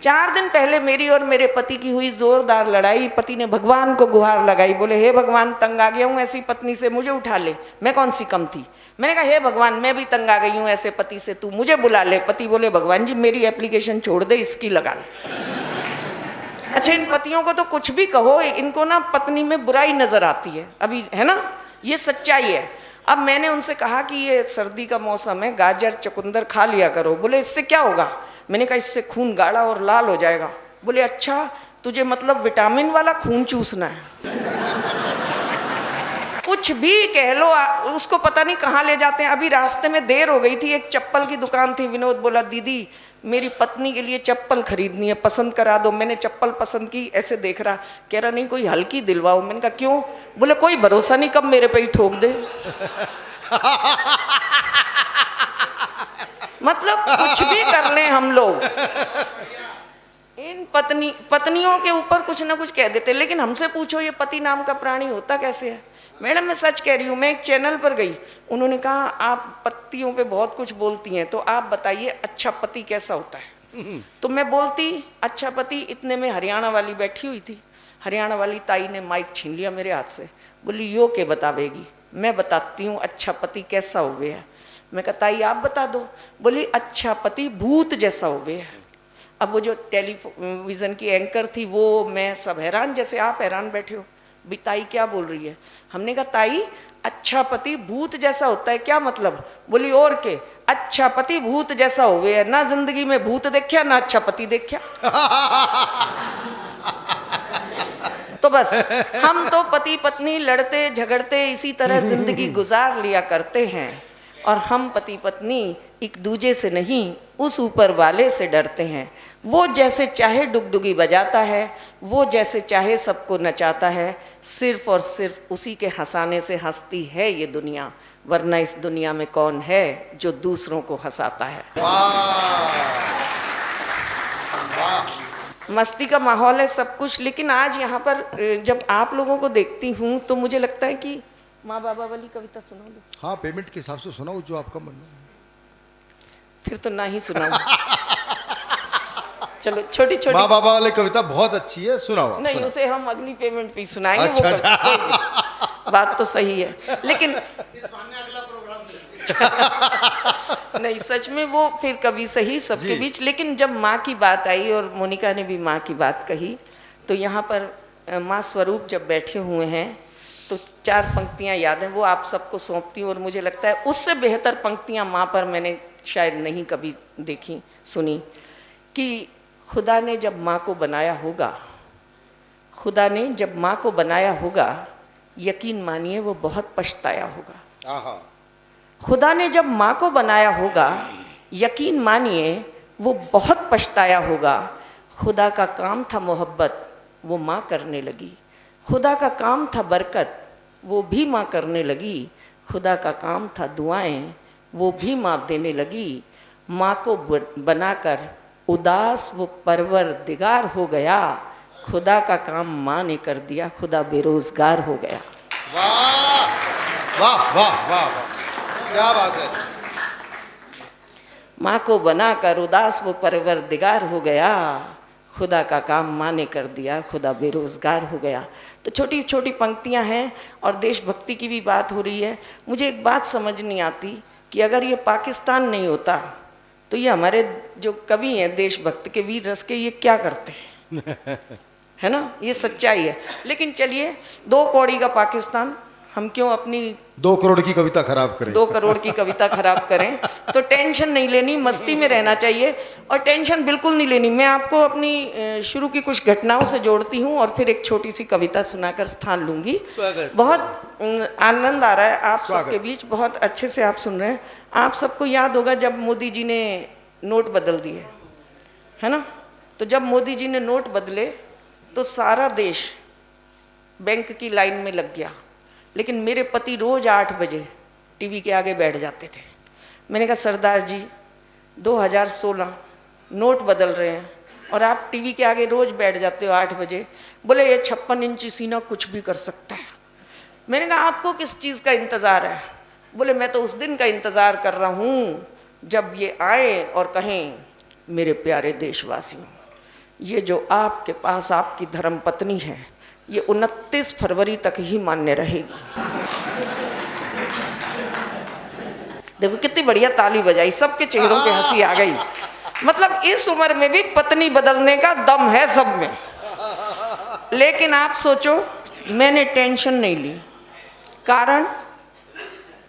4 दिन पहले मेरी और मेरे पति की हुई जोरदार लड़ाई। पति ने भगवान को गुहार लगाई, बोले हे भगवान तंग आ गया हूँ ऐसी पत्नी से, मुझे उठा ले, मैं कौन सी कम थी। मैंने कहा हे भगवान मैं भी तंग आ गई हूँ ऐसे पति से, तू मुझे बुला ले। पति बोले भगवान जी मेरी एप्लीकेशन छोड़ दे, इसकी लगा ले। अच्छा इन पतियों को तो कुछ भी कहो, इनको ना पत्नी में बुराई नजर आती है अभी, है ना, ये सच्चाई है। अब मैंने उनसे कहा कि ये सर्दी का मौसम है, गाजर चुकंदर खा लिया करो। बोले इससे क्या होगा। मैंने कहा इससे खून गाढ़ा और लाल हो जाएगा। बोले अच्छा तुझे मतलब विटामिन वाला खून चूसना है। कुछ भी कह लो, उसको पता नहीं कहाँ ले जाते हैं। अभी रास्ते में देर हो गई थी, एक चप्पल की दुकान थी। विनोद बोला दीदी मेरी पत्नी के लिए चप्पल खरीदनी है, पसंद करा दो। मैंने चप्पल पसंद की, ऐसे देख रहा, कह रहा नहीं कोई हल्की दिलवाओ। मैंने कहा क्यों। बोले कोई भरोसा नहीं कब मेरे पे ही ठोक दे। मतलब कुछ भी कर लें हम लोग, इन पत्नियों के ऊपर कुछ ना कुछ कह देते। लेकिन हमसे पूछो ये पति नाम का प्राणी होता कैसे है। मैडम मैं सच कह रही हूँ, मैं एक चैनल पर गई, उन्होंने कहा आप पतियों पे बहुत कुछ बोलती हैं, तो आप बताइए अच्छा पति कैसा होता है। तो मैं बोलती अच्छा पति, इतने में हरियाणा वाली बैठी हुई थी। हरियाणा वाली ताई ने माइक छीन लिया मेरे हाथ से, बोली यो के बतावेगी। मैं बताती हूँ अच्छा पति कैसा हो गया है। मैं कहा ताई आप बता दो। बोली अच्छा पति भूत जैसा हो गया है। अब वो जो टेलीविजन की एंकर थी वो, मैं सब हैरान, जैसे आप हैरान बैठे हो भी ताई क्या बोल रही है। हमने कहा ताई अच्छा पति भूत जैसा होता है क्या मतलब। बोली और के अच्छा पति भूत जैसा हो गया, ना जिंदगी में भूत देखा ना अच्छा पति देखा। तो बस हम तो पति पत्नी लड़ते झगड़ते इसी तरह जिंदगी गुजार लिया करते हैं। और हम पति पत्नी एक दूजे से नहीं उस ऊपर वाले से डरते हैं। वो जैसे चाहे डुगडुगी बजाता है, वो जैसे चाहे सबको नचाता है, सिर्फ और सिर्फ उसी के हंसाने से हंसती है ये दुनिया। वरना इस दुनिया में कौन है जो दूसरों को हंसाता है। मस्ती का माहौल है सब कुछ। लेकिन आज यहाँ पर जब आप लोगों को देखती हूँ तो मुझे लगता है कि माँ बाबा वाली कविता सुना दो। हाँ पेमेंट के हिसाब से सुनाओ जो आपका मन है। फिर तो ना ही सुनाओ। चलो छोटी छोटी माँ बाबा वाली कविता बहुत अच्छी है, सुनाओ। नहीं सुनाओ। उसे हम अगली पेमेंट पे सुनाएंगे। अच्छा, वो अच्छा। बात तो सही है लेकिन नहीं सच में वो फिर कभी सही सबके बीच। लेकिन जब माँ की बात आई और मोनिका ने भी माँ की बात कही, तो यहाँ पर माँ स्वरूप जब बैठे हुए हैं तो 4 पंक्तियाँ याद हैं, वो आप सबको सौंपती हूँ। और मुझे लगता है उससे बेहतर पंक्तियाँ माँ पर मैंने शायद नहीं कभी देखी सुनी। कि खुदा ने जब माँ को बनाया होगा, खुदा ने जब माँ को बनाया होगा, यकीन मानिए वो बहुत पछताया होगा। खुदा ने जब माँ को बनाया होगा, यकीन मानिए वो बहुत पछताया होगा। खुदा का काम था मोहब्बत, वो माँ करने लगी। खुदा का काम था बरकत, वो भी माँ करने लगी। खुदा का काम था दुआएं, वो भी माँ देने लगी। माँ को बनाकर उदास वो परवरदिगार हो गया। खुदा का काम माँ ने कर दिया, खुदा बेरोजगार हो गया। वाह वाह वाह वाह, क्या बात है। माँ को बनाकर उदास वो परवरदिगार हो गया। खुदा का काम माँ ने कर दिया, खुदा बेरोजगार हो गया। तो छोटी छोटी पंक्तियाँ हैं और देशभक्ति की भी बात हो रही है। मुझे एक बात समझ नहीं आती कि अगर ये पाकिस्तान नहीं होता तो ये हमारे जो कवि हैं देशभक्त के वीर रस के, ये क्या करते हैं। है ना, ये सच्चाई है। लेकिन चलिए 2 कौड़ी का पाकिस्तान, हम क्यों अपनी 2 करोड़ की कविता खराब करें। 2 करोड़ की कविता खराब करें। तो टेंशन नहीं लेनी, मस्ती में रहना चाहिए और टेंशन बिल्कुल नहीं लेनी। मैं आपको अपनी शुरू की कुछ घटनाओं से जोड़ती हूँ और फिर एक छोटी सी कविता सुनाकर स्थान लूंगी। बहुत आनंद आ रहा है आप सबके बीच, बहुत अच्छे से आप सुन रहे हैं। आप सबको याद होगा जब मोदी जी ने नोट बदल दिए, है ना। तो जब मोदी जी ने नोट बदले तो सारा देश बैंक की लाइन में लग गया। लेकिन मेरे पति रोज 8 बजे टीवी के आगे बैठ जाते थे। मैंने कहा सरदार जी 2016 नोट बदल रहे हैं और आप टीवी के आगे रोज बैठ जाते हो 8 बजे। बोले ये 56 इंची सीना कुछ भी कर सकता है। मैंने कहा आपको किस चीज़ का इंतज़ार है। बोले मैं तो उस दिन का इंतज़ार कर रहा हूँ जब ये आए और कहें मेरे प्यारे देशवासियों। ये जो आपके पास आपकी धर्म पत्नी है, ये 29 फरवरी तक ही मान्य रहेगी। देखो कितनी बढ़िया ताली बजाई, सबके चेहरों पे हंसी आ गई। मतलब इस उम्र में भी पत्नी बदलने का दम है सब में। लेकिन आप सोचो, मैंने टेंशन नहीं ली। कारण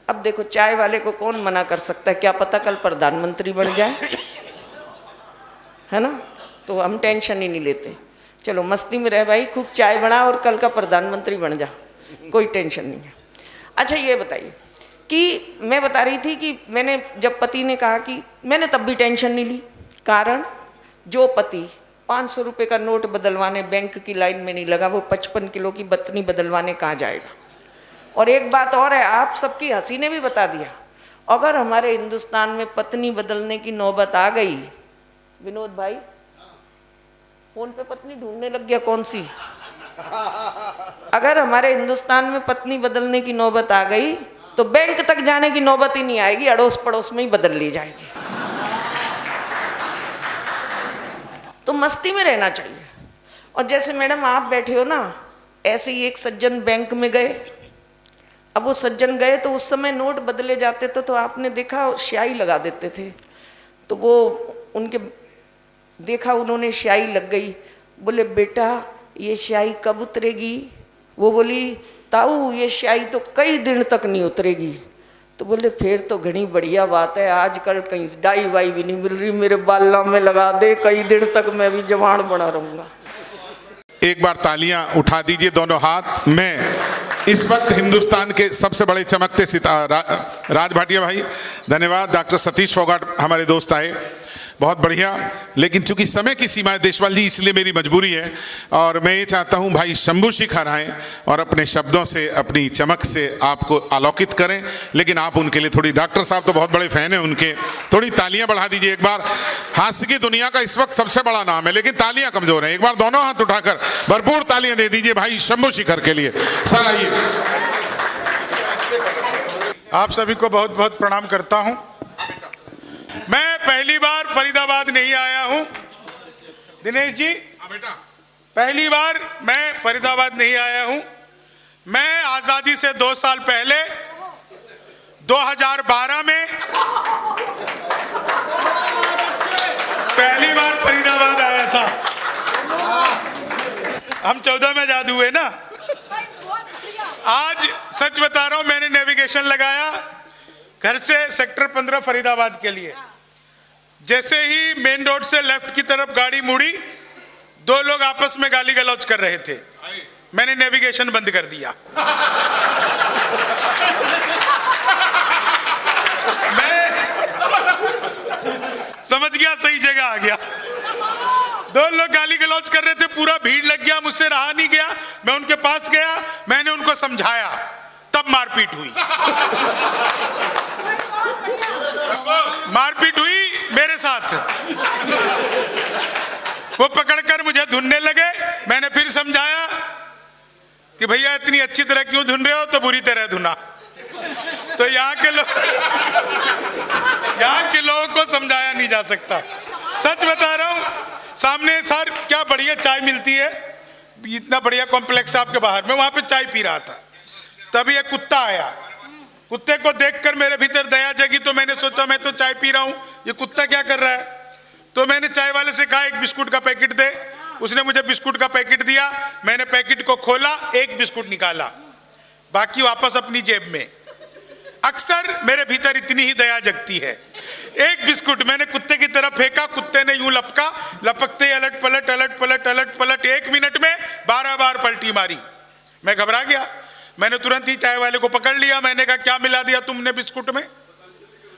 अब देखो, चाय वाले को कौन मना कर सकता है, क्या पता कल प्रधानमंत्री बन जाए, है ना। तो हम टेंशन ही नहीं लेते, चलो मस्ती में रह भाई, खूब चाय बना और कल का प्रधानमंत्री बन जा, कोई टेंशन नहीं है। अच्छा ये बताइए कि मैं बता रही थी कि मैंने जब पति ने कहा कि मैंने तब भी टेंशन नहीं ली। कारण जो पति 500 रुपये का नोट बदलवाने बैंक की लाइन में नहीं लगा, वो 55 किलो की पत्नी बदलवाने कहाँ जाएगा। और एक बात और है, आप सबकी हंसी ने भी बता दिया, अगर हमारे हिंदुस्तान में पत्नी बदलने की नौबत आ गई, विनोद भाई फोन पे पत्नी ढूंढने लग गया कौन सी, अगर हमारे हिंदुस्तान में पत्नी बदलने की नौबत आ गई तो बैंक तक जाने की नौबत ही नहीं आएगी, अड़ोस पड़ोस में ही बदल ली जाएगी। तो मस्ती में रहना चाहिए। और जैसे मैडम आप बैठे हो ना, ऐसे ही एक सज्जन बैंक में गए। अब वो सज्जन गए तो उस समय नोट बदले जाते थे तो आपने देखा स्याही लगा देते थे, तो वो उनके देखा, उन्होंने स्याही लग गई। बोले बेटा ये स्याही कब उतरेगी? वो बोली ताऊ ये स्याही तो कई दिन तक नहीं उतरेगी। तो बोले फिर तो घनी बढ़िया बात है, आजकल कहीं डाई वाई भी नहीं मिल रही, मेरे बालों में लगा दे, कई दिन तक मैं भी जवान बना रहूंगा। एक बार तालियां उठा दीजिए दोनों हाथ में। इस वक्त हिंदुस्तान के सबसे बड़े चमकते सितारा राज भाटिया भाई, धन्यवाद। डॉक्टर सतीश फोगाट हमारे दोस्त आए, बहुत बढ़िया। लेकिन चूंकि समय की सीमा है देशपाल जी, इसलिए मेरी मजबूरी है और मैं ये चाहता हूं भाई शंभू शिखर आएं और अपने शब्दों से, अपनी चमक से आपको आलोकित करें। लेकिन आप उनके लिए थोड़ी, डॉक्टर साहब तो बहुत बड़े फैन हैं उनके, थोड़ी तालियां बढ़ा दीजिए एक बार। हास्य की दुनिया का इस वक्त सबसे बड़ा नाम है, लेकिन तालियां कमजोर हैं। एक बार दोनों हाथ उठाकर भरपूर तालियां दे दीजिए भाई शंभू शिखर के लिए। सर आइए। आप सभी को बहुत बहुत प्रणाम करता हूं। मैं पहली बार फरीदाबाद नहीं आया हूं, दिनेश जी, पहली बार मैं फरीदाबाद नहीं आया हूं। मैं आजादी से 2 साल पहले 2012 में पहली बार फरीदाबाद आया था। हम 14 में आजाद हुए ना। आज सच बता रहा हूं, मैंने नेविगेशन लगाया घर से सेक्टर 15 फरीदाबाद के लिए। जैसे ही मेन रोड से लेफ्ट की तरफ गाड़ी मुड़ी, 2 लोग आपस में गाली गलौज कर रहे थे। मैंने नेविगेशन बंद कर दिया। मैं समझ गया सही जगह आ गया। 2 लोग गाली गलौज कर रहे थे, पूरा भीड़ लग गया, मुझसे रहा नहीं गया। मैं उनके पास गया, मैंने उनको समझाया, तब मारपीट हुई। मारपीट हुई मेरे साथ। वो पकड़कर मुझे धुनने लगे। मैंने फिर समझाया कि भैया इतनी अच्छी तरह क्यों धुन रहे हो, तो बुरी तरह धुना। तो यहाँ के लोगों को समझाया नहीं जा सकता। सच बता रहा हूँ, सामने सर क्या बढ़िया चाय मिलती है, इतना बढ़िया कॉम्प्लेक्स आपके बाहर में, वहां पे चाय पी रहा था। तभी एक कुत्ता आया। कुत्ते को देखकर मेरे भीतर दया जगी, तो मैंने सोचा मैं तो चाय पी रहा हूं, ये कुत्ता क्या कर रहा है। तो मैंने चाय वाले से कहा एक बिस्कुट का पैकेट दे। उसने मुझे बिस्कुट का पैकेट दिया। मैंने पैकेट को खोला, एक बिस्कुट निकाला, बाकी वापस अपनी जेब में। अक्सर मेरे भीतर इतनी ही दया जगती है। एक बिस्कुट मैंने कुत्ते की तरफ फेंका, कुत्ते ने यूं लपका, लपकते अलट पलट अलट पलट अलट पलट 1 मिनट में 12 बार पलटी मारी। मैं घबरा गया। मैंने तुरंत ही चाय वाले को पकड़ लिया। मैंने कहा क्या मिला दिया तुमने बिस्कुट में?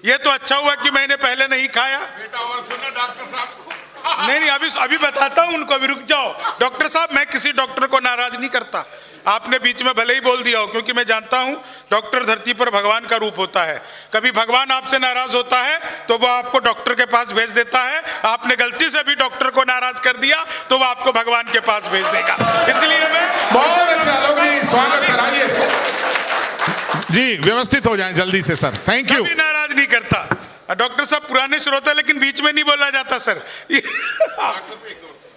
ये तो अच्छा हुआ कि मैंने पहले नहीं खाया। बेटा और सुनो डॉक्टर साहब को। नहीं अभी बताता हूं उनको, अभी रुक जाओ। डॉक्टर साहब, मैं किसी डॉक्टर को नाराज नहीं करता। आपने बीच में भले ही बोल दिया हो, क्योंकि मैं जानता हूं डॉक्टर धरती पर भगवान का रूप होता है। कभी भगवान आपसे नाराज होता है तो वो आपको डॉक्टर के पास भेज देता है। आपने गलती से भी डॉक्टर को नाराज कर दिया तो वो आपको भगवान के पास भेज देगा। इसलिए मैं बहुत अच्छा लोग जी, स्वागत कराइए जी। व्यवस्थित हो जाएं जल्दी से सर। Thank you. नाराज नहीं करता। डॉक्टर साहब पुराने श्रोता, लेकिन बीच में नहीं बोला जाता सर।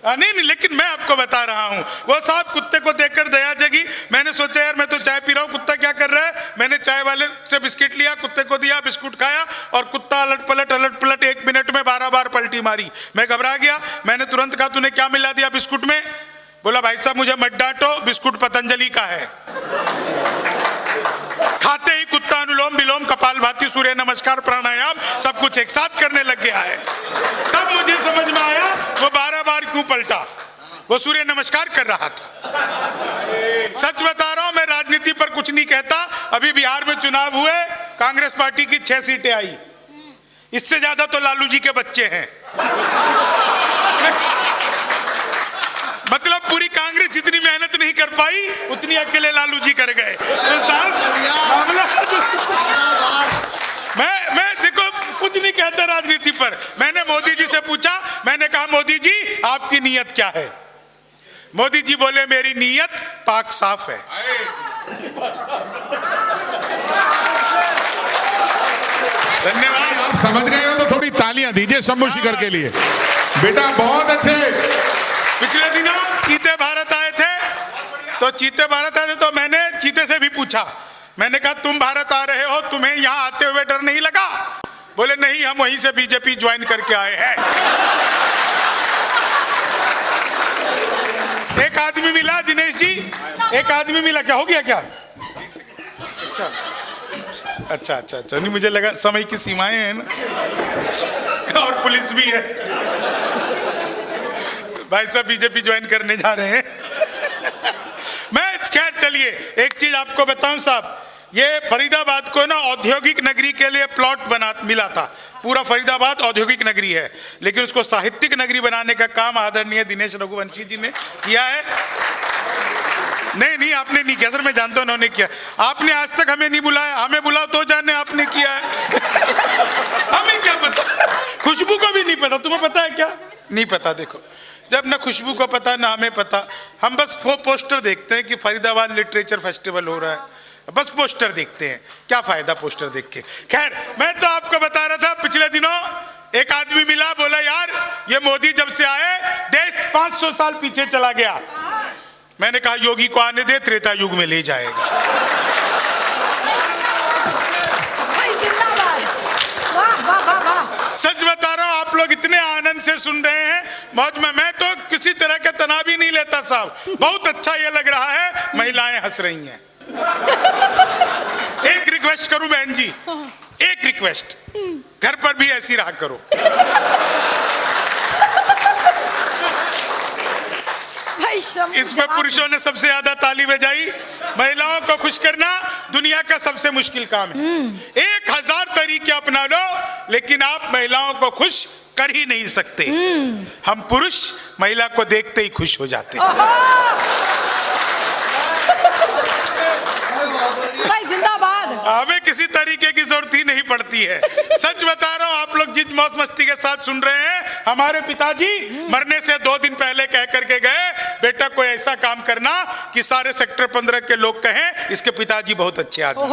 नहीं, लेकिन मैं आपको बता रहा हूँ, वो साहब कुत्ते को देखकर दया जगी। मैंने सोचा यार मैं तो चाय पी रहा हूँ, कुत्ता क्या कर रहा है। मैंने चाय वाले से बिस्किट लिया, कुत्ते को दिया, बिस्कुट खाया, और कुत्ता अलट पलट 1 मिनट में 12 बार पलटी मारी। मैं घबरा गया। मैंने तुरंत कहा तूने क्या मिला दिया बिस्कुट में। बोला भाई साहब मुझे मत डांटो, बिस्कुट पतंजलि का है। खाते ही कुत्ता अनुलोम विलोम कपालभाति सूर्य नमस्कार प्राणायाम सब कुछ एक साथ करने लग गया है। तब मुझे समझ में आया वो 12 बार क्यों पलटा, वो सूर्य नमस्कार कर रहा था। सच बता रहा हूं, मैं राजनीति पर कुछ नहीं कहता। अभी बिहार में चुनाव हुए, कांग्रेस पार्टी की 6 सीटें आई, इससे ज्यादा तो लालू जी के बच्चे हैं। मतलब पूरी कांग्रेस जितनी मेहनत नहीं कर पाई उतनी अकेले लालू जी कर गए। तो साहब मैं देखो कुछ नहीं कहता राजनीति पर। मैंने मोदी जी से पूछा, मैंने कहा मोदी जी आपकी नीयत क्या है। मोदी जी बोले मेरी नीयत पाक साफ है। धन्यवाद। आप समझ गए हो तो थोड़ी तालियां दीजिए शंभू शिखर के लिए। बेटा बहुत अच्छे। पिछले दिनों चीते भारत आए थे, तो मैंने चीते से भी पूछा, मैंने कहा तुम भारत आ रहे हो, तुम्हें यहाँ आते हुए डर नहीं लगा। बोले नहीं, हम वहीं से बीजेपी ज्वाइन करके आए हैं। एक आदमी मिला दिनेश जी, एक आदमी मिला। क्या हो गया क्या? अच्छा, नहीं मुझे लगा समय की सीमाएं हैं ना, और पुलिस भी है। भाई साहब बीजेपी ज्वाइन करने जा रहे हैं। मैं खैर चलिए एक चीज आपको बताऊं साहब, ये फरीदाबाद को ना औद्योगिक नगरी के लिए प्लॉट मिला था। पूरा फरीदाबाद औद्योगिक नगरी है, लेकिन उसको साहित्यिक नगरी बनाने का काम आदरणीय दिनेश रघुवंशी जी ने किया है। नहीं आपने नहीं किया सर, मैं जानता हूं उन्होंने किया। आपने आज तक हमें नहीं बुलाया, हमें बुलाओ तो जाने आपने किया है। हमें क्या पता, खुशबू को भी नहीं पता। तुम्हें पता है क्या? नहीं पता। देखो जब ना खुशबू को पता ना हमें पता, हम बस पोस्टर देखते हैं कि फरीदाबाद लिटरेचर फेस्टिवल हो रहा है, बस पोस्टर देखते हैं। क्या फायदा पोस्टर देख के। खैर मैं तो आपको बता रहा था, पिछले दिनों एक आदमी मिला, बोला यार ये मोदी जब से आए देश 500 साल पीछे चला गया। मैंने कहा योगी को आने दे, त्रेता युग में ले जाएगा। सच बता रहा हूं, आप लोग इतने आनंद से सुन रहे हैं, मौज में। मैं तो किसी तरह का तनाव ही नहीं लेता साहब। बहुत अच्छा ये लग रहा है, महिलाएं हंस रही हैं। एक रिक्वेस्ट करूं बहन जी, एक रिक्वेस्ट, घर पर भी ऐसी रहा करो। इसमें पुरुषों ने सबसे ज्यादा ताली बजाई। महिलाओं को खुश करना दुनिया का सबसे मुश्किल काम है। 1000 तरीके अपना लो, लेकिन आप महिलाओं को खुश कर ही नहीं सकते। हम पुरुष महिला को देखते ही खुश हो जाते हैं। जिंदाबाद। हमें किसी तरीके की जरूरत ही नहीं पड़ती है। सच बता रहा हूँ, आप लोग जिस मौज मस्ती के साथ सुन रहे हैं, हमारे पिताजी मरने से 2 दिन पहले कह करके गए, बेटा कोई ऐसा काम करना कि सारे सेक्टर 15 के लोग कहें इसके पिताजी बहुत अच्छे आदमी,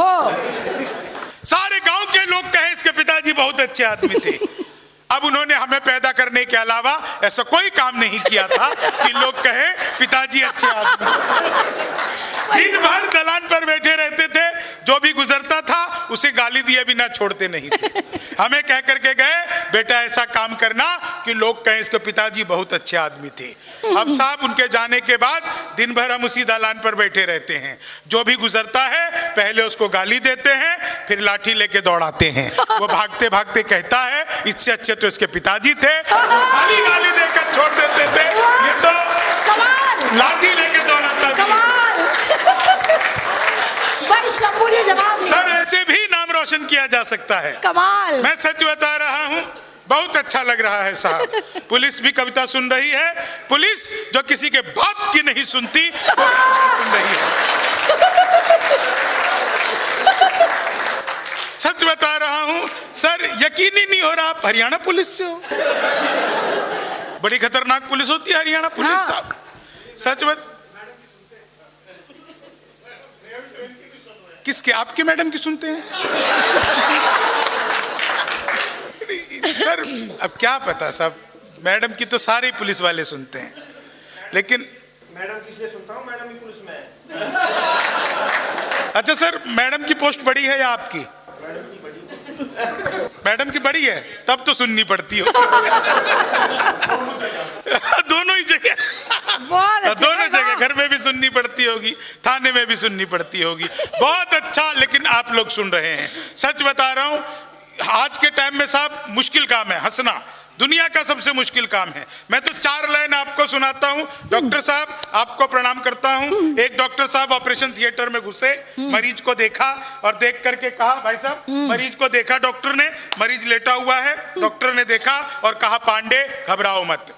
सारे गांव के लोग कहें इसके पिताजी बहुत अच्छे आदमी थे। अब उन्होंने हमें पैदा करने के अलावा ऐसा कोई काम नहीं किया था कि लोग कहें पिताजी अच्छे आदमी। दिन भर दलान पर बैठे रहते थे, जो भी गुजरता था उसे गाली दिए बिना छोड़ते नहीं थे। हमें कह करके गए बेटा ऐसा काम करना कि लोग कहें इसके पिताजी बहुत अच्छे आदमी थे। अब साहब उनके जाने के बाद दिन भर हम उसी दलान पर बैठे रहते हैं। जो भी गुजरता है पहले उसको गाली देते हैं, फिर लाठी लेके दौड़ाते हैं। वो भागते भागते कहता है इससे अच्छे तो इसके पिताजी थे, खाली गाली देकर छोड़ देते थे, ये तो लाठी लेके दौड़ाता भी। भाई शंभू जी जवाब सर ऐसे भी नाम रोशन किया जा सकता है। कमाल। मैं सच बता रहा हूँ, बहुत अच्छा लग रहा है साहब। पुलिस भी कविता सुन रही है। पुलिस जो किसी के बाप की नहीं सुनती वो सुन रही है। सच बता रहा हूँ सर, यकीन ही नहीं हो रहा आप हरियाणा पुलिस से हो। बड़ी खतरनाक पुलिस होती है हरियाणा पुलिस साहब। सच बता, किसके? आपके मैडम की सुनते हैं? सर अब क्या पता साहब, मैडम की तो सारे पुलिस वाले सुनते हैं, लेकिन मैडम की इसलिए सुनता हूँ, मैडम ही पुलिस में है। अच्छा सर, मैडम की पोस्ट बड़ी है या आपकी? मैडम की बड़ी है, तब तो सुननी पड़ती हो। दोनों ही जगह, बहुत अच्छा, दोनों भाई, जगह, वाह। घर में भी सुननी पड़ती होगी, थाने में भी सुननी पड़ती होगी। बहुत अच्छा, लेकिन आप लोग सुन रहे हैं। सच बता रहा हूं, आज के टाइम में साहब मुश्किल काम है हंसना, दुनिया का सबसे मुश्किल काम है। मैं तो 4 लाइन आपको सुनाता हूं। डॉक्टर साहब आपको प्रणाम करता हूं। एक डॉक्टर साहब ऑपरेशन थिएटर में घुसे, मरीज को देखा और देख करके कहा, भाई साहब मरीज को देखा डॉक्टर ने, मरीज लेटा हुआ है, डॉक्टर ने देखा और कहा, पांडे घबराओ मत।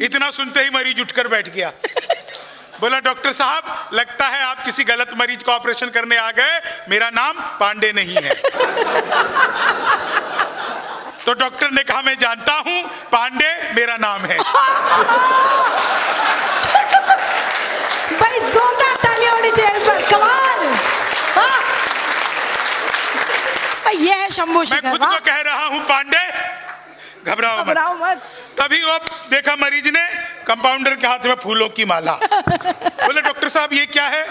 इतना सुनते ही मरीज उठकर बैठ गया। बोला, डॉक्टर साहब लगता है आप किसी गलत मरीज का ऑपरेशन करने आ गए, मेरा नाम पांडे नहीं है। तो डॉक्टर ने कहा, मैं जानता हूं पांडे मेरा नाम है। भाई जोरदार तालियां होनी चाहिए इस पर, कमाल। वाह। भाई ये है शंभू मैं शेखर, खुद को वाह। कह रहा हूं पांडे घबराओ मत। घबराओ मत। तभी वो देखा मरीज ने कंपाउंडर के हाथ में फूलों की माला। बोले, डॉक्टर साहब ये क्या है?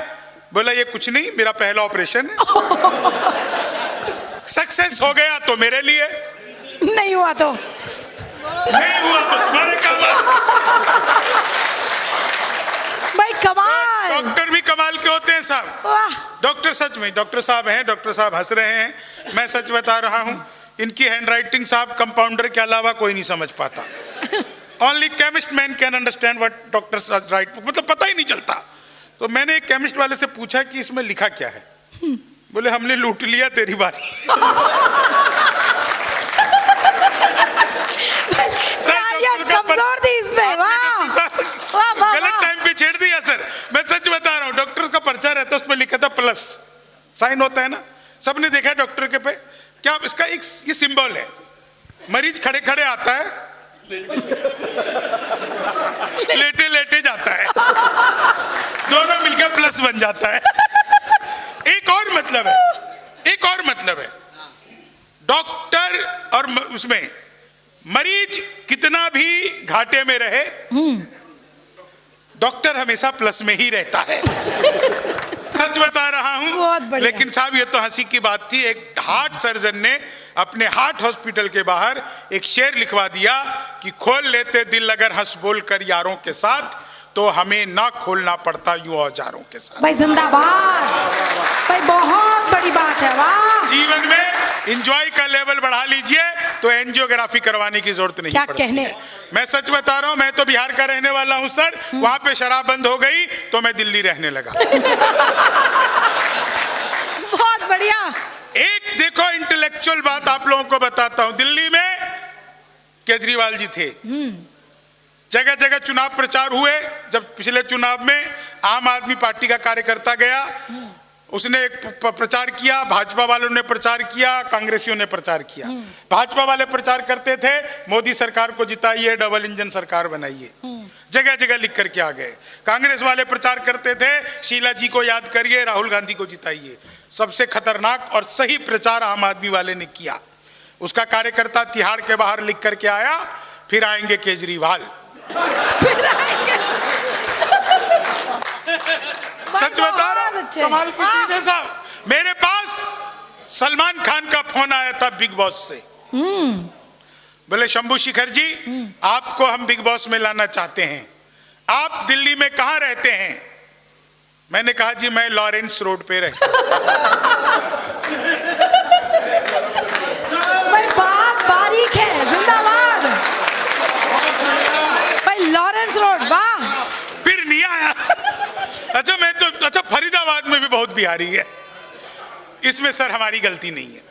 बोला, ये कुछ नहीं, मेरा पहला ऑपरेशन है। सक्सेस हो गया तो मेरे लिए, नहीं हुआ तो नहीं हुआ तो तुम्हारे काम। भाई कमाल। डॉक्टर भी कमाल के होते हैं साहब। वाह। डॉक्टर सच में डॉक्टर साहब हैं, डॉक्टर साहब हंस रहे हैं, मैं सच बता रहा हूं। इनकी हैंडराइटिंग साहब कंपाउंडर के अलावा कोई नहीं समझ पाता। Only chemist man can understand what doctors right, मतलब पता ही नहीं चलता। तो मैंने एक केमिस्ट वाले से पूछा कि इसमें लिखा क्या है? बोले, हमने लूट लिया तेरी बारी। कमजोर थी इसमें, वाह वाह वाह। गलत टाइम पे छेड़ दिया सर, मैं सच बता रहा हूँ। डॉक्टर का पर्चा रहता है, उसमें लिखा था प्लस साइन होता है ना, सबने देखा है डॉक्टर के पे, क्या इसका एक ये सिंबल है। मरीज खड़े खड़े आता है, लेटे लेटे जाता है, दोनों मिलकर प्लस बन जाता है। एक और मतलब है, एक और मतलब है, डॉक्टर और उसमें मरीज कितना भी घाटे में रहे, डॉक्टर हमेशा प्लस में ही रहता है। सच बता रहा बहुत हूं। बढ़िया। लेकिन साहब ये तो हंसी की बात थी, एक हार्ट सर्जन ने अपने हार्ट हॉस्पिटल के बाहर एक शेर लिखवा दिया कि खोल लेते दिल अगर हंस बोल कर यारों के साथ, तो हमें ना खोलना पड़ता यूं औजारों के साथ। भाई जिंदाबाद। भाई बहुत बड़ी बात है, वाह। जीवन में एंजॉय का लेवल बढ़ा लीजिए तो एंजियोग्राफी करवाने की जरूरत नहीं क्या पड़ती कहने। है। मैं सच बता रहा हूं, मैं तो बिहार का रहने वाला हूं सर। वहां पे शराब बंद हो गई तो मैं दिल्ली रहने लगा। बहुत बढ़िया। एक देखो इंटेलेक्चुअल बात आप लोगों को बताता हूं। दिल्ली में केजरीवाल जी थे, जगह जगह चुनाव प्रचार हुए। जब पिछले चुनाव में आम आदमी पार्टी का कार्यकर्ता गया, उसने एक प्रचार किया, भाजपा वालों ने प्रचार किया, कांग्रेसियों ने प्रचार किया। भाजपा वाले प्रचार करते थे, मोदी सरकार को जिताइए, डबल इंजन सरकार बनाइए, जगह जगह लिख करके आ गए। कांग्रेस वाले प्रचार करते थे, शीला जी को याद करिए, राहुल गांधी को जिताइए। सबसे खतरनाक और सही प्रचार आम आदमी वाले ने किया। उसका कार्यकर्ता तिहाड़ के बाहर लिख करके आया, फिर आएंगे केजरीवाल। सच बता रहा हूं, कमाल की चीज है साहब। मेरे पास सलमान खान का फोन आया था बिग बॉस से। बोले, शंभू शेखर जी आपको हम बिग बॉस में लाना चाहते हैं, आप दिल्ली में कहां रहते हैं? मैंने कहा, जी मैं लॉरेंस रोड पे रहता हूं। भाई बात बारीक है, जिंदाबाद। भाई लॉरेंस रोड, वाह। फिर नहीं आया। अच्छा फरीदाबाद में भी बहुत बिहारी है, इसमें सर हमारी गलती नहीं है,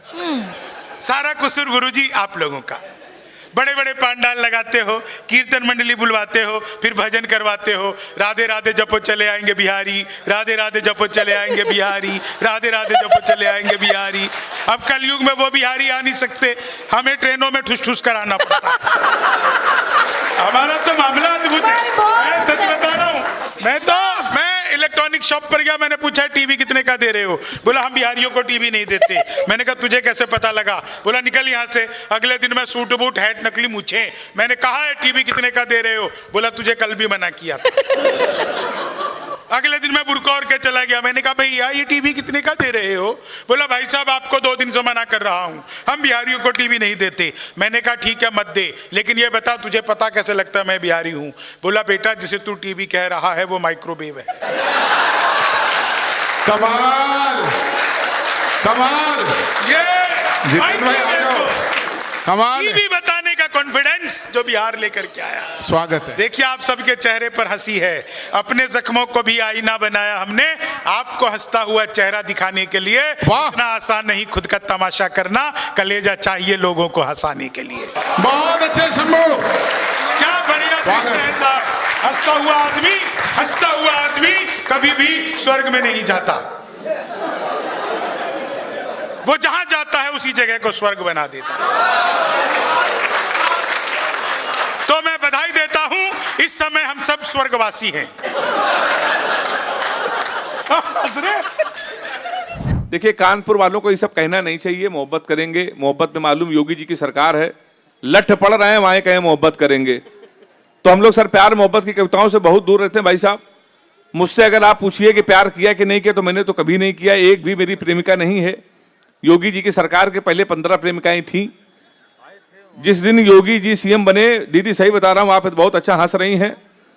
सारा कसूर गुरुजी आप लोगों का। बड़े बड़े पंडाल लगाते हो, कीर्तन मंडली बुलवाते हो, फिर भजन करवाते हो, राधे राधे जपो चले आएंगे बिहारी, राधे राधे जपो चले आएंगे बिहारी, राधे राधे जपो चले आएंगे बिहारी। अब कलयुग में वो बिहारी आ नहीं सकते, हमें ट्रेनों में ठुस ठुस कराना पड़ता। हमारा तो मामला अद्भुत है, मैं सच बता रहा हूँ। मैं इलेक्ट्रॉनिक इलेक्ट्रॉनिक शॉप पर गया, मैंने पूछा टीवी कितने का दे रहे हो? बोला हम बिहारियों को टीवी नहीं देते। मैंने कहा तुझे कैसे पता लगा? बोला निकल यहाँ से। अगले दिन मैं सूट बूट हैट नकली मूछे, मैंने कहा है टीवी कितने का दे रहे हो? बोला तुझे कल भी मना किया था। अगले दिन मैं बुर्का ओढ़ के चला गया, मैंने कहा भैया ये टीवी कितने का दे रहे हो? बोला भाई साहब आपको 2 दिन से मना कर रहा हूँ, हम बिहारियों को टीवी नहीं देते। मैंने कहा ठीक है मत दे, लेकिन ये बता तुझे पता कैसे लगता है मैं बिहारी हूँ? बोला बेटा जिसे तू टीवी कह रहा है वो माइक्रोवेव है। कमाल कमाल, ये जितेंद्र भाई आ जाओ, कमाल है। टीवी बताने का कॉन्फिडेंस जो बिहार लेकर के आया। स्वागत है। देखिए आप सबके चेहरे पर हंसी है, अपने जख्मों को भी आईना बनाया हमने, आपको हंसता हुआ चेहरा दिखाने के लिए। वाह! इतना आसान नहीं खुद का तमाशा करना, कलेजा चाहिए लोगों को हंसाने के लिए। बहुत अच्छे शंभू, क्या बढ़िया दृश्य है साहब। हंसता हुआ आदमी कभी भी स्वर्ग में नहीं जाता, वो जहां जाता है उसी जगह को स्वर्ग बना देता है। तो मैं बधाई देता हूं, इस समय हम सब स्वर्गवासी हैं। देखिए कानपुर वालों को ये सब कहना नहीं चाहिए, मोहब्बत करेंगे। मोहब्बत में मालूम योगी जी की सरकार है, लठ पड़ रहे हैं वहां कहें मोहब्बत करेंगे। तो हम लोग सर प्यार मोहब्बत की कविताओं से बहुत दूर रहते हैं भाई साहब। मुझसे अगर आप पूछिए कि प्यार किया कि नहीं किया, तो मैंने तो कभी नहीं किया, एक भी मेरी प्रेमिका नहीं है। योगी जी की सरकार के पहले 15 प्रेमिकाएं थीं। जिस दिन योगी जी सीएम बने, दीदी सही बता रहा हूं, आप बहुत अच्छा हंस रही हैं,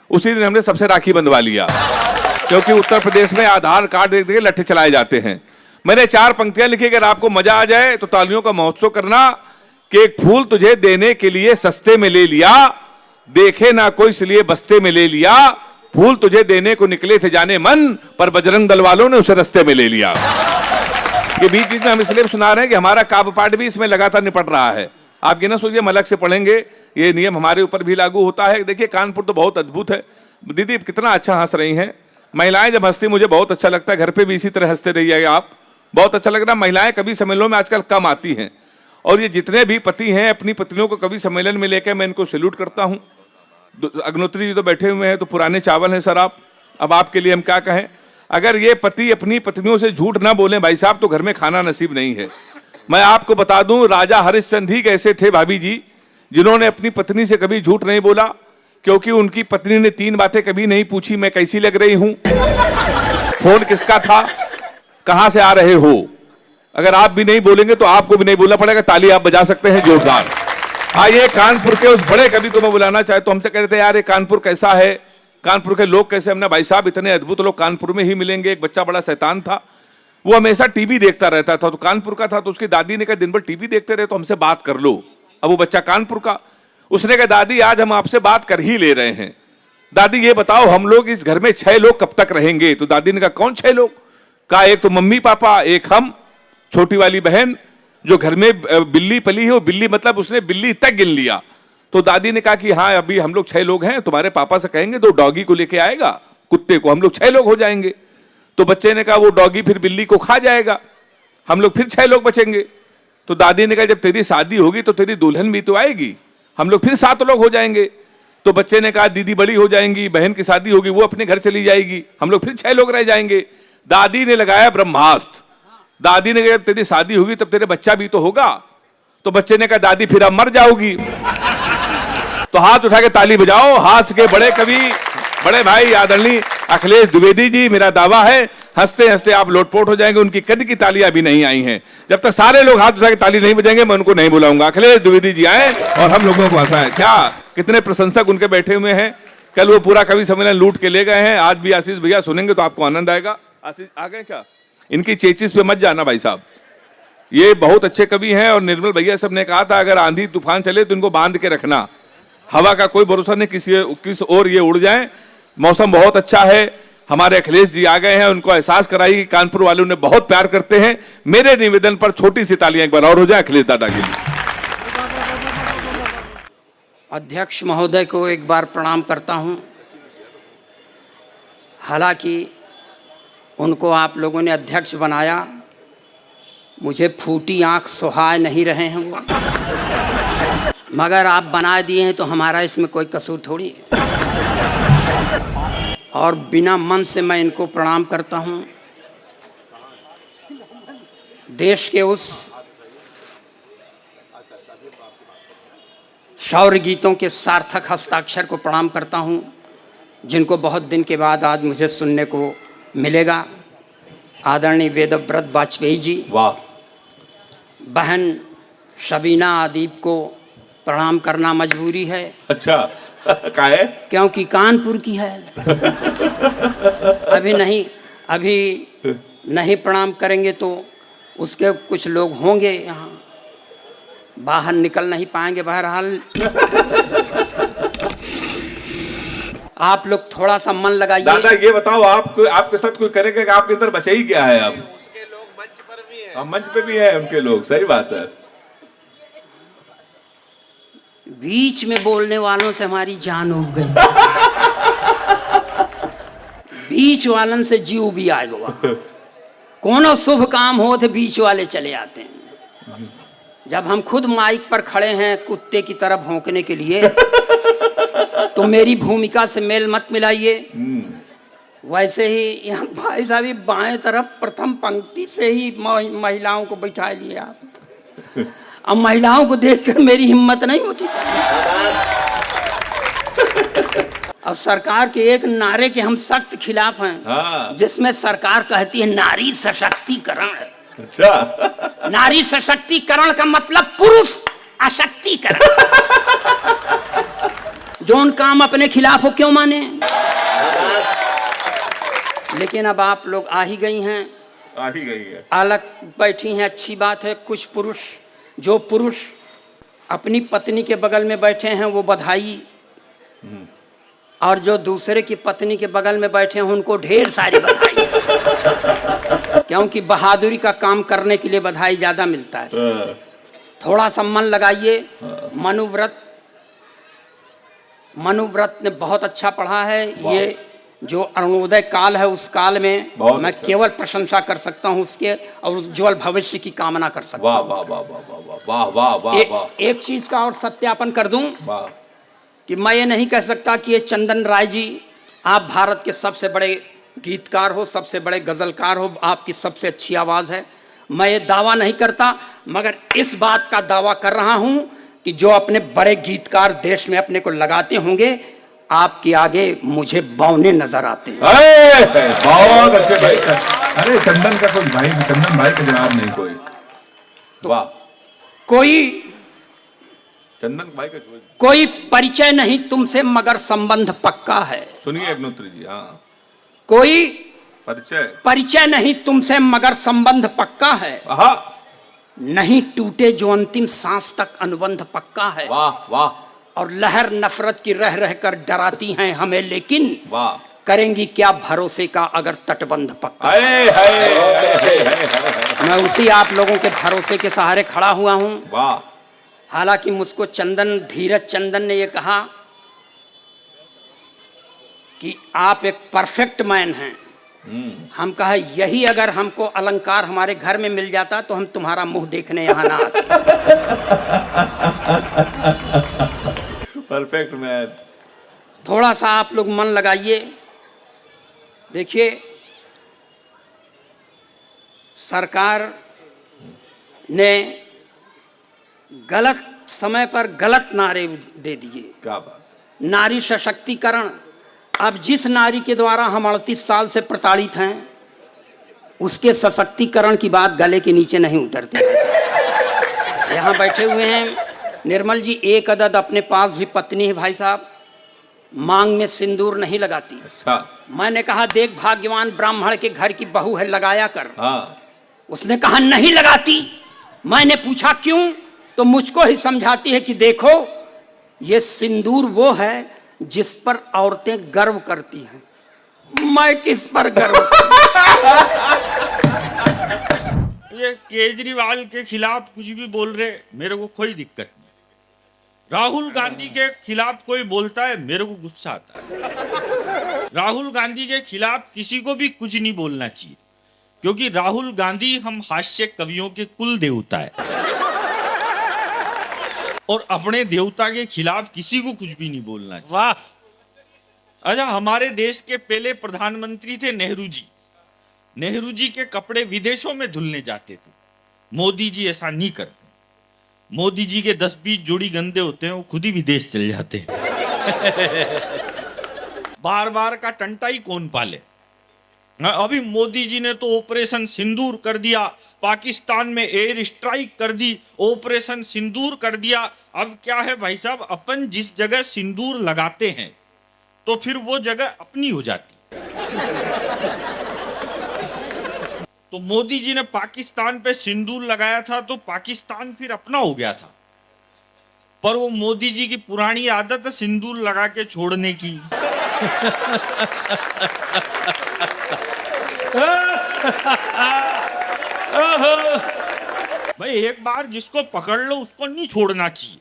उसी दिन हमने सबसे राखी बंधवा लिया, क्योंकि उत्तर प्रदेश में आधार कार्ड देख के लट्ठे चलाए जाते हैं। मैंने 4 पंक्तियां लिखी, अगर आपको मजा आ जाए तो तालियों का महोत्सव करना कि एक फूल तुझे देने के लिए सस्ते में ले लिया, देखे ना कोई इसलिए बस्ते में ले लिया, फूल तुझे देने को निकले थे जाने मन, पर बजरंग दल वालों ने उसे रस्ते में ले लिया। ये बीच में हम इसलिए सुना रहे हैं कि हमारा काव्य पाठ भी इसमें लगातार निपट रहा है। आप ये ना सोचिए मलक से पढ़ेंगे, ये नियम हमारे ऊपर भी लागू होता है। देखिए कानपुर तो बहुत अद्भुत है। दीदी कितना अच्छा हंस रही हैं। महिलाएं जब हंसती मुझे बहुत अच्छा लगता है, घर पे भी इसी तरह हंसते रहिए आप, बहुत अच्छा लग रहा है। महिलाएं कवि सम्मेलनों में आजकल कम आती हैं, और ये जितने भी पति हैं अपनी पत्नियों को कवि सम्मेलन में लेकर मैं इनको सैल्यूट करता हूँ। अग्निहोत्री जी तो बैठे हुए हैं, तो पुराने चावल हैं सर आप, अब आपके लिए हम क्या कहें। अगर ये पति अपनी पत्नियों से झूठ ना बोले भाई साहब, तो घर में खाना नसीब नहीं है। मैं आपको बता दूं, राजा हरिश्चंद्र ही कैसे थे भाभी जी, जिन्होंने अपनी पत्नी से कभी झूठ नहीं बोला, क्योंकि उनकी पत्नी ने 3 बातें कभी नहीं पूछी, मैं कैसी लग रही हूं, फोन किसका था, कहां से आ रहे हो। अगर आप भी नहीं बोलेंगे तो आपको भी नहीं बोलना पड़ेगा। ताली आप बजा सकते हैं जोरदार। आइए कानपुर के उस बड़े कवि को मैं बुलाना चाहे, तो हमसे कह रहे थे यार ये कानपुर कैसा है, कानपुर के लोग कैसे। हमने भाई साहब इतने अद्भुत लोग कानपुर में ही मिलेंगे। एक बच्चा बड़ा शैतान था, वो हमेशा टीवी देखता रहता था, तो कानपुर का था, तो उसकी दादी ने कहा दिन भर टीवी देखते रहे तो हमसे बात कर लो। अब वो बच्चा कानपुर का, उसने कहा दादी आज हम आपसे बात कर ही ले रहे हैं, दादी ये बताओ हम लोग इस घर में 6 लोग कब तक रहेंगे। तो दादी ने कहा कौन 6 लोग? कहा एक तो मम्मी पापा, एक हम, छोटी वाली बहन जो घर में बिल्ली पली है, वो बिल्ली मतलब उसने बिल्ली तक गिन लिया। तो दादी ने कहा कि हाँ अभी हम लोग 6 लोग हैं, तुम्हारे पापा से कहेंगे तो डॉगी को लेके आएगा, कुत्ते को, हम लोग 6 लोग हो जाएंगे। तो बच्चे ने कहा वो डॉगी फिर बिल्ली को खा जाएगा, हम लोग फिर 6 लोग बचेंगे। तो दादी ने कहा जब तेरी शादी होगी तो तेरी दुल्हन भी तो आएगी, हम लोग फिर 7 लोग हो जाएंगे। तो बच्चे ने कहा दीदी बड़ी हो जाएंगी, बहन की शादी होगी, वो अपने घर चली जाएगी, हम लोग फिर 6 लोग रह जाएंगे। दादी ने लगाया ब्रह्मास्त्र। दादी ने कहा जब तेरी शादी होगी तब तेरे बच्चा भी तो होगा। तो बच्चे ने कहा दादी फिर अब मर जाओगी। तो हाथ उठा के ताली बजाओ। हाथ के बड़े कवि, बड़े भाई आदरणीय अखिलेश द्विवेदी जी, मेरा दावा है हंसते हंसते आप लोटपोट हो जाएंगे। उनकी कद की तालियां अभी नहीं आई हैं। जब तक सारे लोग हाथ उठा के ताली नहीं बजाएंगे मैं उनको नहीं बुलाऊंगा। अखिलेश द्विवेदी जी आए और हम लोगों को हंसाएं। क्या कितने प्रशंसक उनके बैठे हुए हैं। कल वो पूरा कवि सम्मेलन लूट के ले गए हैं, आज भी आशीष भैया सुनेंगे तो आपको आनंद आएगा। आशीष आ गए क्या? इनकी चेचिस पे मत जाना भाई साहब, ये बहुत अच्छे कवि हैं। और निर्मल भैया सब ने कहा था अगर आंधी तूफान चले तो इनको बांध के रखना, हवा का कोई भरोसा नहीं, किस ओर ये उड़ जाए। मौसम बहुत अच्छा है। हमारे अखिलेश जी आ गए हैं, उनको एहसास कराई कि कानपुर वालों ने बहुत प्यार करते हैं। मेरे निवेदन पर छोटी सी तालियां एक बार और हो जाए अखिलेश दादा के लिए। अध्यक्ष महोदय को एक बार प्रणाम करता हूं। हालांकि उनको आप लोगों ने अध्यक्ष बनाया, मुझे फूटी आंख सुहाए नहीं रहे हैं वो, मगर आप बना दिए हैं तो हमारा इसमें कोई कसूर थोड़ी है। और बिना मन से मैं इनको प्रणाम करता हूं। देश के उस शौर्य गीतों के सार्थक हस्ताक्षर को प्रणाम करता हूं, जिनको बहुत दिन के बाद आज मुझे सुनने को मिलेगा। आदरणीय वेदव्रत वाजपेयी जी, वाह। बहन शबीना आदीप को प्रणाम करना मजबूरी है। अच्छा, का है? क्योंकि कानपुर की है। अभी नहीं प्रणाम करेंगे तो उसके कुछ लोग होंगे यहाँ, बाहर निकल नहीं पाएंगे। बहरहाल आप लोग थोड़ा सा मन लगाइए। दादा ये बताओ, आपके साथ कोई करेगा कि आपके अंदर बचा ही क्या है? अब उसके लोग मंच पर भी हैं। मंच पे भी है उनके लोग, सही बात है। बीच में बोलने वालों से हमारी जान उब गई। बीच वालन से जीव भी आएगा। कोनो शुभ काम हो तो बीच वाले चले आते हैं। जब हम खुद माइक पर खड़े हैं कुत्ते की तरह भौंकने के लिए, तो मेरी भूमिका से मेल मत मिलाइए। वैसे ही यहाँ भाई साहब बाएं तरफ प्रथम पंक्ति से ही महिलाओं को बैठा लिए आप। अब महिलाओं को देखकर मेरी हिम्मत नहीं होती। अब सरकार के एक नारे के हम सख्त खिलाफ हैं। हाँ। जिसमें सरकार कहती है नारी सशक्तिकरण। अच्छा। नारी सशक्तिकरण का मतलब पुरुष अशक्तिकरण। जोन काम अपने खिलाफ हो क्यों माने? लेकिन अब आप लोग आ ही गई हैं, आ ही गई है, अलग बैठी हैं, अच्छी बात है। कुछ पुरुष, जो पुरुष अपनी पत्नी के बगल में बैठे हैं वो बधाई, और जो दूसरे की पत्नी के बगल में बैठे हैं उनको ढेर सारी बधाई। क्योंकि बहादुरी का काम करने के लिए बधाई ज्यादा मिलता है। थोड़ा सा मन लगाइए। मनुव्रत ने बहुत अच्छा पढ़ा है। ये जो अरुणोदय काल है उस काल में मैं केवल प्रशंसा कर सकता हूँ उसके, और उज्ज्वल भविष्य की कामना कर सकता हूँ। वाह वाह वाह वाह वाह वाह वाह। एक चीज का और सत्यापन कर दूं कि मैं ये नहीं कह सकता कि ये चंदन राय जी, आप भारत के सबसे बड़े गीतकार हो, सबसे बड़े गजलकार हो, आपकी सबसे अच्छी आवाज है। मैं ये दावा नहीं करता, मगर इस बात का दावा कर रहा हूं कि जो अपने बड़े गीतकार देश में अपने को लगाते होंगे, आपके आगे मुझे बौने नजर आते हैं। बहुत अच्छे भाई। अरे चंदन का कोई भाई, चंदन भाई का जवाब नहीं कोई। वाह। कोई चंदन भाई का कोई परिचय नहीं तुमसे मगर संबंध पक्का है। सुनिए अग्निहोत्री जी। हाँ, कोई परिचय नहीं तुमसे मगर संबंध पक्का है। नहीं टूटे जो अंतिम सांस तक अनुबंध पक्का है। वाह वाह। और लहर नफरत की रह रह कर डराती हैं हमें, लेकिन वाह, करेंगी क्या भरोसे का अगर तटबंध पक्का। मैं उसी आप लोगों के भरोसे के सहारे खड़ा हुआ हूं। वाह। हालांकि मुझको धीरज चंदन ने यह कहा कि आप एक परफेक्ट मैन हैं। हम कहा यही अगर हमको अलंकार हमारे घर में मिल जाता तो हम तुम्हारा मुंह देखने यहाँ ना आते। Perfect man. थोड़ा सा आप लोग मन लगाइए। देखिए, सरकार ने गलत समय पर गलत नारे दे दिए। क्या बात। नारी सशक्तिकरण। अब जिस नारी के द्वारा हम 38 साल से प्रताड़ित हैं, उसके सशक्तिकरण की बात गले के नीचे नहीं उतरती। यहाँ बैठे हुए हैं निर्मल जी, एक अदद अपने पास भी पत्नी है भाई साहब, मांग में सिंदूर नहीं लगाती। अच्छा। मैंने कहा देख भाग्यवान ब्राह्मण के घर की बहू है, लगाया कर। हाँ। उसने कहा नहीं लगाती। मैंने पूछा क्यों, तो मुझको ही समझाती है कि देखो ये सिंदूर वो है जिस पर औरतें गर्व करती हैं। मैं किस पर गर्व ये केजरीवाल के खिलाफ कुछ भी बोल रहे, मेरे को कोई दिक्कत नहीं। राहुल गांधी के खिलाफ कोई बोलता है, मेरे को गुस्सा आता है। राहुल गांधी के खिलाफ किसी को भी कुछ नहीं बोलना चाहिए, क्योंकि राहुल गांधी हम हास्य कवियों के कुल देवता है, और अपने देवता के खिलाफ किसी को कुछ भी नहीं बोलना चाहिए। वाह। अच्छा, हमारे देश के पहले प्रधानमंत्री थे नेहरू जी। नेहरू जी के कपड़े विदेशों में धुलने जाते थे। मोदी जी ऐसा नहीं करते। मोदी जी के 10-20 जोड़ी गंदे होते हैं, वो खुद ही विदेश चले जाते हैं। बार बार का टंटा ही कौन पाले। अभी मोदी जी ने तो ऑपरेशन सिंदूर कर दिया, पाकिस्तान में एयर स्ट्राइक कर दी, ऑपरेशन सिंदूर कर दिया। अब क्या है भाई साहब, अपन जिस जगह सिंदूर लगाते हैं तो फिर वो जगह अपनी हो जाती। तो मोदी जी ने पाकिस्तान पे सिंदूर लगाया था तो पाकिस्तान फिर अपना हो गया था। पर वो मोदी जी की पुरानी आदत है सिंदूर लगा के छोड़ने की। भाई एक बार जिसको पकड़ लो उसको नहीं छोड़ना चाहिए।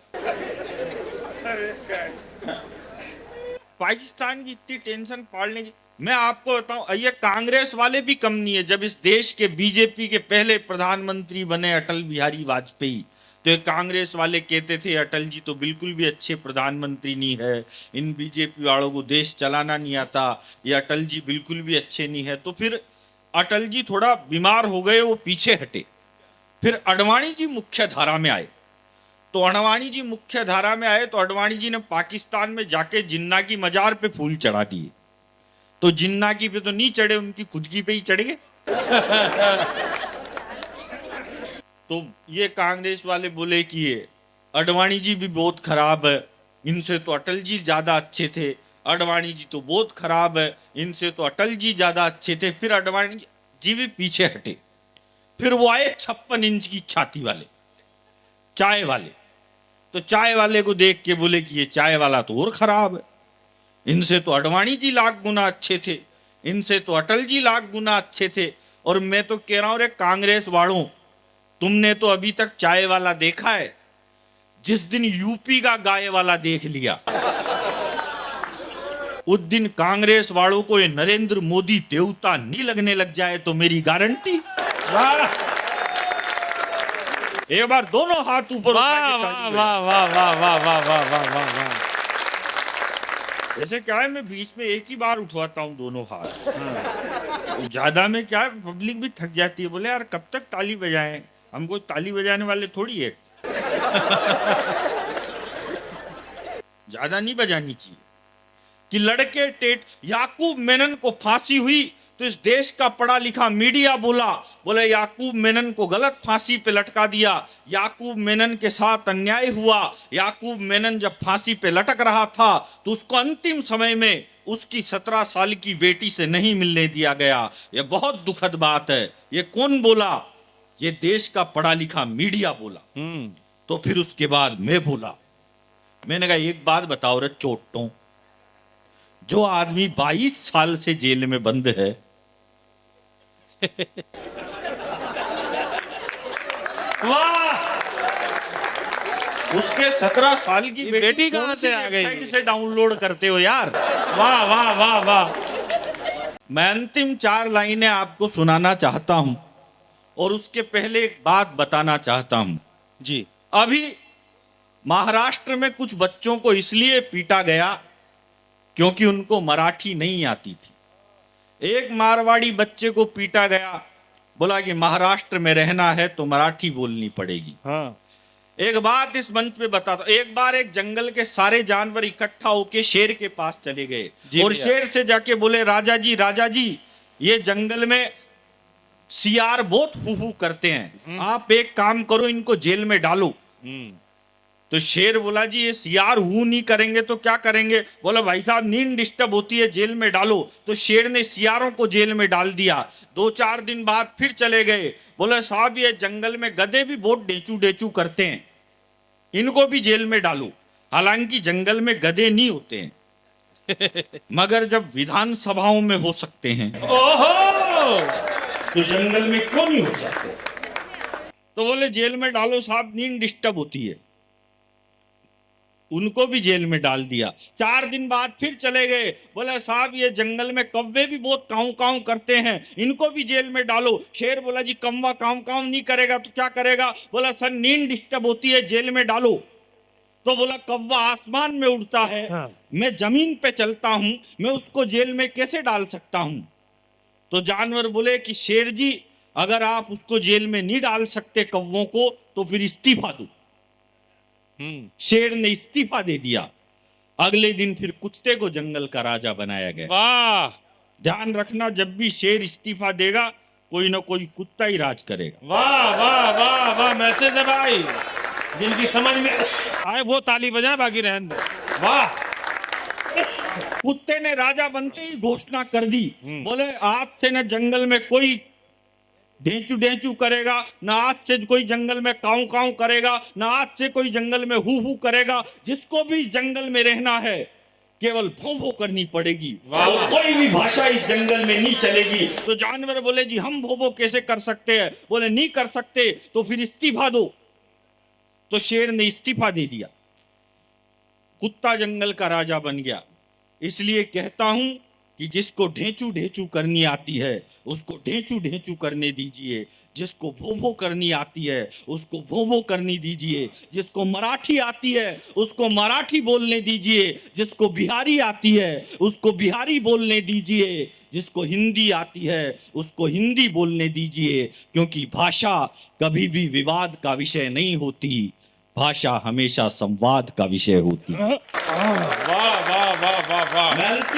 पाकिस्तान की इतनी टेंशन पालने की, मैं आपको बताऊं, ये कांग्रेस वाले भी कम नहीं है। जब इस देश के बीजेपी के पहले प्रधानमंत्री बने अटल बिहारी वाजपेयी, तो ये कांग्रेस वाले कहते थे अटल जी तो बिल्कुल भी अच्छे प्रधानमंत्री नहीं है, इन बीजेपी वालों को देश चलाना नहीं आता, ये अटल जी बिल्कुल भी अच्छे नहीं है। तो फिर अटल जी थोड़ा बीमार हो गए, वो पीछे हटे। फिर अडवाणी जी मुख्य धारा में आए। तो अडवाणी जी मुख्य धारा में आए तो अडवाणी जी ने पाकिस्तान में जाके जिन्ना की मजार पे फूल चढ़ा दिए। तो जिन्ना की पे तो नहीं चढ़े, उनकी खुद की पे ही चढ़ गए। तो ये कांग्रेस वाले बोले कि ये अडवाणी जी भी बहुत खराब है, इनसे तो अटल जी ज्यादा अच्छे थे। अडवाणी जी तो बहुत खराब है, इनसे तो अटल जी ज्यादा अच्छे थे। फिर अडवाणी जी भी पीछे हटे। फिर वो आए 56 इंच की छाती वाले, चाय वाले। तो चाय वाले को देख के बोले कि ये चाय वाला तो और खराब है, इनसे तो अडवाणी जी लाख गुना अच्छे थे, इनसे तो अटल जी लाख गुना अच्छे थे। और मैं तो कह रहा हूं रे कांग्रेस वालों, तुमने तो अभी तक चाय वाला देखा है? जिस दिन यूपी का गाय वाला देख लिया, उस दिन कांग्रेस वालों को ये नरेंद्र मोदी देवता नहीं लगने लग जाए तो मेरी गारंटी। वाह, एक बार दोनों हाथ ऊपर। वाह वाह वाह वाह वाह वाह वाह वाह वाह वाह वाह। जैसे क्या है, मैं बीच में एक ही बार उठवाता हूँ दोनों हाथ। ज्यादा में क्या है, पब्लिक भी थक जाती है। बोले यार कब तक ताली बजाएं, हमको ताली बजाने वाले थोड़ी है। ज्यादा नहीं बजानी चाहिए। कि लड़के टेट याकूब मेनन को फांसी हुई तो इस देश का पढ़ा लिखा मीडिया बोले याकूब मेनन को गलत फांसी पे लटका दिया, याकूब मेनन के साथ अन्याय हुआ। याकूब मेनन जब फांसी पे लटक रहा था तो उसको अंतिम समय में उसकी 17 साल की बेटी से नहीं मिलने दिया गया। यह बहुत दुखद बात है। ये कौन बोला? ये देश का पढ़ा लिखा मीडिया बोला। तो फिर उसके बाद मैं बोला, मैंने कहा एक बात बताओ रे चोटों, जो आदमी 22 साल से जेल में बंद है, वाह, उसके 17 साल की बेटी कहां से आ गई? वेबसाइट से डाउनलोड करते हो यार? वाह वाह वाह वाह। मैं अंतिम 4 लाइनें आपको सुनाना चाहता हूं और उसके पहले एक बात बताना चाहता हूं जी। अभी महाराष्ट्र में कुछ बच्चों को इसलिए पीटा गया क्योंकि उनको मराठी नहीं आती थी। एक मारवाड़ी बच्चे को पीटा गया, बोला कि महाराष्ट्र में रहना है तो मराठी बोलनी पड़ेगी। हाँ। एक बात इस मंच पे बताता, एक बार एक जंगल के सारे जानवर इकट्ठा होके शेर के पास चले गए और शेर से जाके बोले राजा जी, ये जंगल में सियार बहुत हु करते हैं, आप एक काम करो, इनको जेल में डालो। तो शेर बोला जी ये सियार हु नहीं करेंगे तो क्या करेंगे? बोला भाई साहब नींद डिस्टर्ब होती है, जेल में डालो। तो शेर ने सियारों को जेल में डाल दिया। 2-4 दिन बाद फिर चले गए, बोले साहब ये जंगल में गधे भी बहुत डेचू करते हैं, इनको भी जेल में डालो। हालांकि जंगल में गधे नहीं होते हैं, मगर जब विधानसभाओं में हो सकते हैं तो जंगल में क्यों नहीं हो सकते? तो बोले जेल में डालो साहब, नींद डिस्टर्ब होती है। उनको भी जेल में डाल दिया। 4 दिन बाद फिर चले गए, बोला साहब ये जंगल में कौवे भी बहुत काऊ काऊ करते हैं, इनको भी जेल में डालो। शेर बोला जी कौवा काऊ काऊ नहीं करेगा तो क्या करेगा? बोला सर नींद डिस्टर्ब होती है, जेल में डालो। तो बोला कौवा आसमान में उड़ता है, हाँ। मैं जमीन पे चलता हूं, मैं उसको जेल में कैसे डाल सकता हूं? तो जानवर बोले कि शेर जी, अगर आप उसको जेल में नहीं डाल सकते कौवों को, तो फिर इस्तीफा दो। शेर ने इस्तीफा दे दिया। अगले दिन फिर कुत्ते को जंगल का राजा बनाया गया। वाह ध्यान रखना, जब भी शेर इस्तीफा देगा, कोई ना कोई कुत्ता ही राज करेगा। वाह वाह वाह वाह, मैसेज है भाई, जिनकी समझ में आए वो ताली बजाए, बाकी रहने दो। वाह, कुत्ते ने राजा बनते ही घोषणा कर दी, बोले आज से न जंगल में कोई ढेंचू ढेंचू करेगा, ना आज से कोई जंगल में काऊ काऊ करेगा, ना आज से कोई जंगल में हु हु करेगा। जिसको भी इस जंगल में रहना है, केवल भों भों करनी पड़ेगी, और कोई भी भाषा इस जंगल में नहीं चलेगी। तो जानवर बोले जी हम भों भों कैसे कर सकते हैं? बोले नहीं कर सकते तो फिर इस्तीफा दो। तो शेर ने इस्तीफा दे दिया, कुत्ता जंगल का राजा बन गया। इसलिए कहता हूं कि जिसको ढेंचू ढेंचू करनी आती है, उसको ढेंचू ढेंचू करने दीजिए। जिसको भों भों करनी आती है, उसको भों भों करनी दीजिए। जिसको मराठी आती है, उसको मराठी बोलने दीजिए। जिसको बिहारी आती है, उसको बिहारी बोलने दीजिए। जिसको हिंदी आती है, उसको हिंदी बोलने दीजिए। क्योंककि भाषा कभी भी विवाद का विषय नहीं होती, भाषा हमेशा संवाद का विषय होती है। वाह वाह वाह वाह वाह। मैं अंतिम